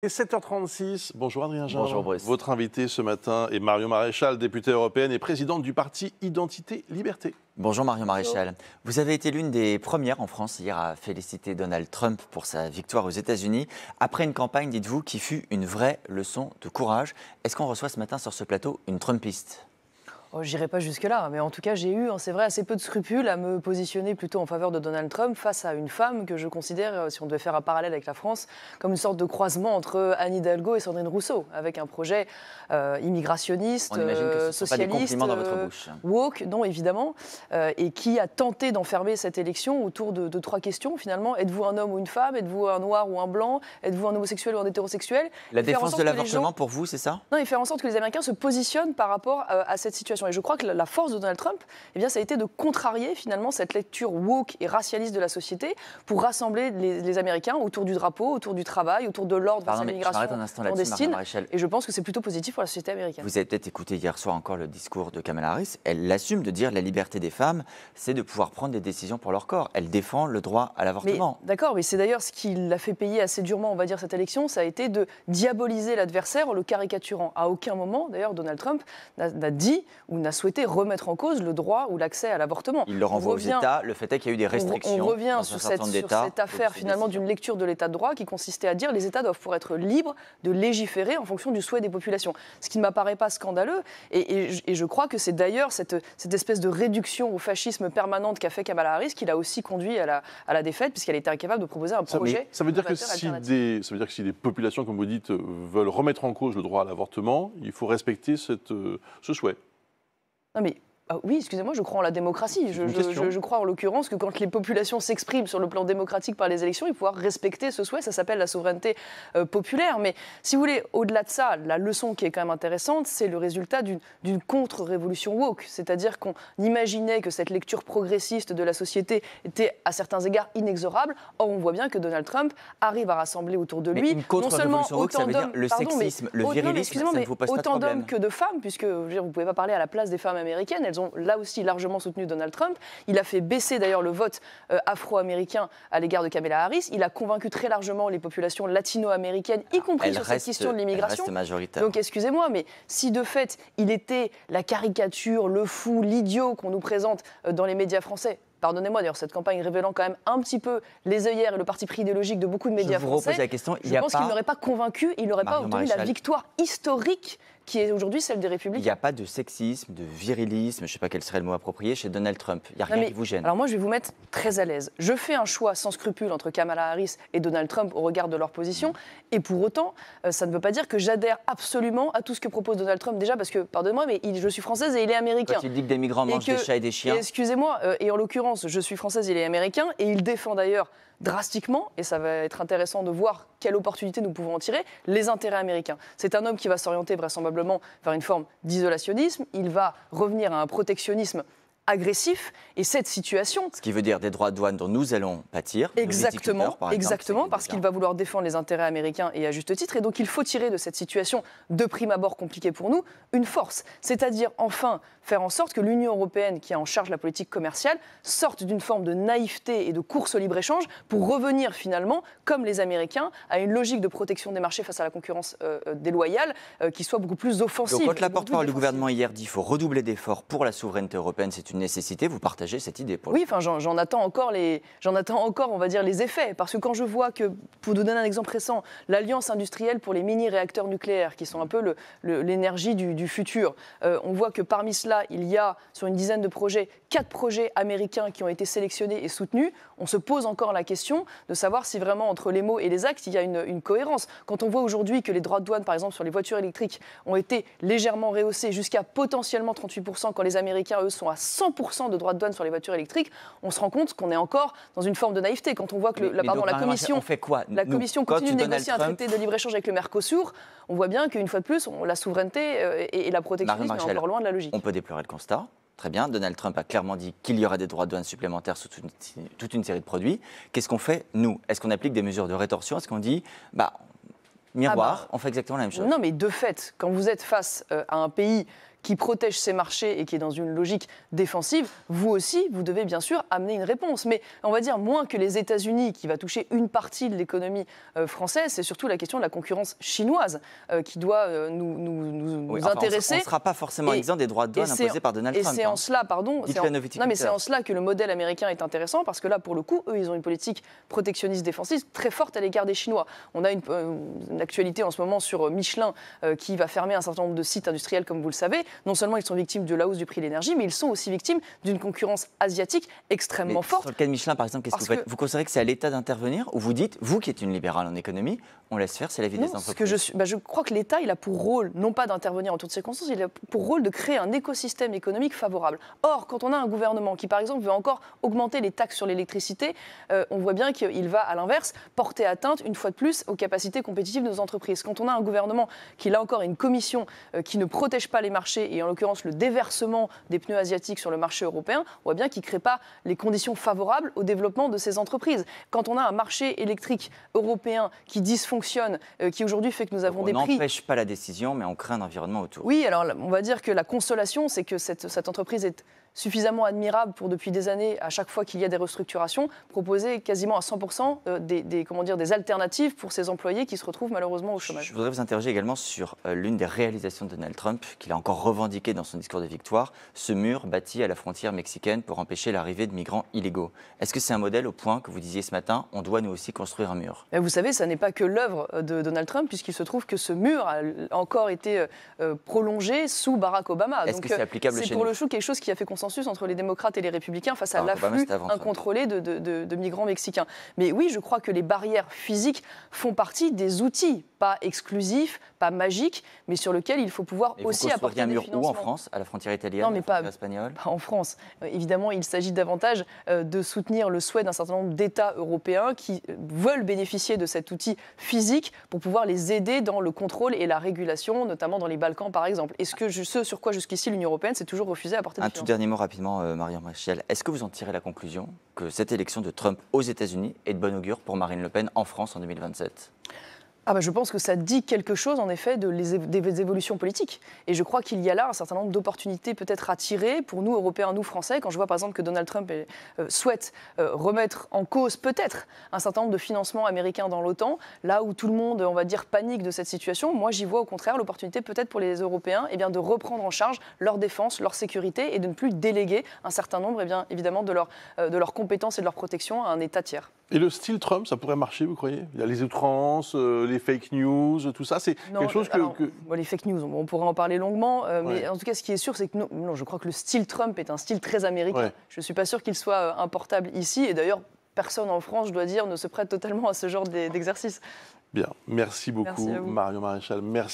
Et 7h36, bonjour Adrien Jean. Bonjour Bruce. Votre invité ce matin est Marion Maréchal, députée européenne et présidente du parti Identité Liberté. Bonjour Marion Maréchal. Vous avez été l'une des premières en France hier à féliciter Donald Trump pour sa victoire aux États-Unis. Après une campagne, dites-vous, qui fut une vraie leçon de courage. Est-ce qu'on reçoit ce matin sur ce plateau une Trumpiste ? Oh, j'irai pas jusque-là, mais en tout cas, j'ai eu, c'est vrai, assez peu de scrupules à me positionner plutôt en faveur de Donald Trump face à une femme que je considère, si on devait faire un parallèle avec la France, comme une sorte de croisement entre Anne Hidalgo et Sandrine Rousseau, avec un projet immigrationniste, On imagine que ce sont pas des socialiste, compliments dans votre bouche. woke, non évidemment, et qui a tenté d'enfermer cette élection autour de trois questions finalement. Êtes-vous un homme ou une femme? Êtes-vous un noir ou un blanc? Êtes-vous un homosexuel ou un hétérosexuel? La défense de l'avortement pour vous, c'est ça? Non, et faire en sorte que les Américains se positionnent par rapport à cette situation. Et je crois que la force de Donald Trump, eh bien, ça a été de contrarier finalement cette lecture woke et racialiste de la société pour rassembler les Américains autour du drapeau, autour du travail, autour de l'ordre face à l'immigration clandestine. Et je pense que c'est plutôt positif pour la société américaine. Vous avez peut-être écouté hier soir encore le discours de Kamala Harris. Elle assume de dire la liberté des femmes, c'est de pouvoir prendre des décisions pour leur corps. Elle défend le droit à l'avortement. D'accord, mais c'est d'ailleurs ce qui l'a fait payer assez durement, on va dire, cette élection, ça a été de diaboliser l'adversaire en le caricaturant. À aucun moment, d'ailleurs, Donald Trump n'a dit ou n'a souhaité remettre en cause le droit ou l'accès à l'avortement. Il le renvoie aux États. Le fait est qu'il y a eu des restrictions. On revient sur cette affaire finalement d'une lecture de l'état de droit qui consistait à dire les États doivent pouvoir être libres de légiférer en fonction du souhait des populations. Ce qui ne m'apparaît pas scandaleux. Et je crois que c'est d'ailleurs cette espèce de réduction au fascisme permanente qu'a fait Kamala Harris qui l'a aussi conduit à la défaite puisqu'elle était incapable de proposer un projet. Ça veut dire que si des populations, comme vous dites, veulent remettre en cause le droit à l'avortement, il faut respecter ce souhait. Non mais oui, excusez-moi, je crois en la démocratie. Je crois en l'occurrence que quand les populations s'expriment sur le plan démocratique par les élections, il faut pouvoir respecter ce souhait. Ça s'appelle la souveraineté populaire. Mais si vous voulez, au-delà de ça, la leçon qui est quand même intéressante, c'est le résultat d'une contre-révolution woke. C'est-à-dire qu'on imaginait que cette lecture progressiste de la société était à certains égards inexorable. Or, on voit bien que Donald Trump arrive à rassembler autour de lui non seulement autant d'hommes, le sexisme, le virilisme, ça ne vous pose pas de autant problème. d'hommes que de femmes, puisque vous ne pouvez pas parler à la place des femmes américaines. Elles ont là aussi largement soutenu Donald Trump. Il a fait baisser d'ailleurs le vote afro-américain à l'égard de Kamala Harris. Il a convaincu très largement les populations latino-américaines, y compris sur cette question de l'immigration. Donc excusez-moi, mais si de fait il était la caricature, le fou, l'idiot qu'on nous présente dans les médias français, pardonnez-moi d'ailleurs, cette campagne révélant quand même un petit peu les œillères et le parti pris idéologique de beaucoup de médias français, la question, je pense qu'il n'aurait pas convaincu, il n'aurait pas obtenu la victoire historique qui est aujourd'hui celle des Républicains. Il n'y a pas de sexisme, de virilisme, je ne sais pas quel serait le mot approprié, chez Donald Trump. Il n'y a rien qui vous gêne. Alors moi, je vais vous mettre très à l'aise. Je fais un choix sans scrupule entre Kamala Harris et Donald Trump au regard de leur position. Et pour autant, ça ne veut pas dire que j'adhère absolument à tout ce que propose Donald Trump. Déjà parce que, pardonnez-moi, mais je suis française et il est américain. Quand il dit que des migrants mangent des chats et des chiens. Excusez-moi, et en l'occurrence, je suis française, il est américain. Et il défend d'ailleurs drastiquement, et ça va être intéressant de voir quelle opportunité nous pouvons en tirer, les intérêts américains. C'est un homme qui va s'orienter vraisemblablement vers une forme d'isolationnisme, il va revenir à un protectionnisme agressif, et cette situation... Ce qui veut dire des droits de douane dont nous allons pâtir. Exactement, parce qu'il va vouloir défendre les intérêts américains, et à juste titre, et donc il faut tirer de cette situation de prime abord compliquée pour nous, une force. C'est-à-dire, enfin, faire en sorte que l'Union européenne, qui est en charge de la politique commerciale, sorte d'une forme de naïveté et de course au libre-échange pour revenir finalement, comme les Américains, à une logique de protection des marchés face à la concurrence déloyale qui soit beaucoup plus offensive. Donc quand la porte-parole du gouvernement hier dit qu'il faut redoubler d'efforts pour la souveraineté européenne, c'est une nécessité, vous partagez cette idée Oui, enfin, j'en attends encore, on va dire, les effets. Parce que quand je vois que, pour vous donner un exemple récent, l'Alliance industrielle pour les mini-réacteurs nucléaires, qui sont un peu l'énergie du futur, on voit que parmi cela, il y a, sur une dizaine de projets, 4 projets américains qui ont été sélectionnés et soutenus. On se pose encore la question de savoir si vraiment, entre les mots et les actes, il y a une cohérence. Quand on voit aujourd'hui que les droits de douane, par exemple, sur les voitures électriques, ont été légèrement rehaussés jusqu'à potentiellement 38%, quand les Américains, eux, sont à 100% de droits de douane sur les voitures électriques, on se rend compte qu'on est encore dans une forme de naïveté. Quand on voit que la Commission, fait quoi continue de négocier un traité de libre-échange avec le Mercosur, on voit bien qu'une fois de plus, la souveraineté et la protectionnisme est encore loin de la logique. On peut déplorer le constat. Très bien, Donald Trump a clairement dit qu'il y aura des droits de douane supplémentaires sur toute une série de produits. Qu'est-ce qu'on fait, nous? Est-ce qu'on applique des mesures de rétorsion? Est-ce qu'on dit, miroir, on fait exactement la même chose? Non, mais de fait, quand vous êtes face à un pays qui protège ses marchés et qui est dans une logique défensive, vous aussi, vous devez bien sûr amener une réponse. Mais on va dire moins que les États-Unis, qui va toucher une partie de l'économie française, c'est surtout la question de la concurrence chinoise qui doit nous intéresser. On ne sera pas forcément exempt des droits de douane imposés par Donald Trump. Et c'est en cela, pardon, mais c'est en cela que le modèle américain est intéressant, parce que là, pour le coup, eux, ils ont une politique protectionniste défensive très forte à l'égard des Chinois. On a une actualité en ce moment sur Michelin qui va fermer un certain nombre de sites industriels, comme vous le savez. Non seulement ils sont victimes de la hausse du prix de l'énergie, mais ils sont aussi victimes d'une concurrence asiatique extrêmement forte. Sur le cas de Michelin, par exemple, qu'est-ce que vous faites ? Vous considérez que c'est à l'État d'intervenir, ou vous dites, vous qui êtes une libérale en économie, on laisse faire, c'est la vie des entreprises? Je crois que l'État, il a pour rôle, non pas d'intervenir en toutes circonstances, il a pour rôle de créer un écosystème économique favorable. Or, quand on a un gouvernement qui, par exemple, veut encore augmenter les taxes sur l'électricité, on voit bien qu'il va, à l'inverse, porter atteinte, une fois de plus, aux capacités compétitives de nos entreprises. Quand on a un gouvernement qui, là encore, a une commission qui ne protège pas les marchés, et en l'occurrence le déversement des pneus asiatiques sur le marché européen, on voit bien qu'il ne crée pas les conditions favorables au développement de ces entreprises. Quand on a un marché électrique européen qui dysfonctionne, qui aujourd'hui fait que nous avons des prix... On n'empêche pas la décision, mais on crée un environnement autour. Oui, alors on va dire que la consolation, c'est que cette entreprise est suffisamment admirable pour, depuis des années, à chaque fois qu'il y a des restructurations, proposer quasiment à 100% des alternatives pour ces employés qui se retrouvent malheureusement au chômage. Je voudrais vous interroger également sur l'une des réalisations de Donald Trump, qu'il a encore revendiqué dans son discours de victoire, ce mur bâti à la frontière mexicaine pour empêcher l'arrivée de migrants illégaux. Est-ce que c'est un modèle au point que vous disiez ce matin, on doit nous aussi construire un mur? Et vous savez, ça n'est pas que l'œuvre de Donald Trump, puisqu'il se trouve que ce mur a encore été prolongé sous Barack Obama. Est-ce que c'est applicable chez nous? C'est pour le coup quelque chose qui a fait consensus entre les démocrates et les républicains face à l'afflux incontrôlé de migrants mexicains. Mais oui, je crois que les barrières physiques font partie des outils, pas exclusifs, pas magiques, mais sur lesquels il faut pouvoir aussi apporter des financements. Un mur où en France, à la frontière italienne, non, mais à la frontière espagnole? Pas en France. Évidemment, il s'agit davantage de soutenir le souhait d'un certain nombre d'États européens qui veulent bénéficier de cet outil physique pour pouvoir les aider dans le contrôle et la régulation, notamment dans les Balkans par exemple. Et ce sur quoi jusqu'ici l'Union européenne s'est toujours refusée à apporter des financements. Un tout dernier mot rapidement, Marion Maréchal. Est-ce que vous en tirez la conclusion que cette élection de Trump aux États-Unis est de bon augure pour Marine Le Pen en France en 2027 ? Je pense que ça dit quelque chose, en effet, des évolutions politiques. Et je crois qu'il y a là un certain nombre d'opportunités peut-être à tirer pour nous, Européens, nous, Français. Quand je vois, par exemple, que Donald Trump souhaite remettre en cause, peut-être, un certain nombre de financements américains dans l'OTAN, là où tout le monde, on va dire, panique de cette situation, moi, j'y vois, au contraire, l'opportunité, peut-être pour les Européens, de reprendre en charge leur défense, leur sécurité, et de ne plus déléguer un certain nombre, évidemment, de leurs compétences et de leur protection à un État tiers. Et le style Trump, ça pourrait marcher, vous croyez? Il y a les outrances, les fake news, tout ça, c'est quelque chose que... Les fake news, on pourrait en parler longuement, mais en tout cas, ce qui est sûr, c'est que non, je crois que le style Trump est un style très américain. Ouais. Je ne suis pas sûr qu'il soit importable ici, et d'ailleurs, personne en France, je dois dire, ne se prête totalement à ce genre d'exercice. Bien, merci beaucoup, Marion Maréchal. Merci.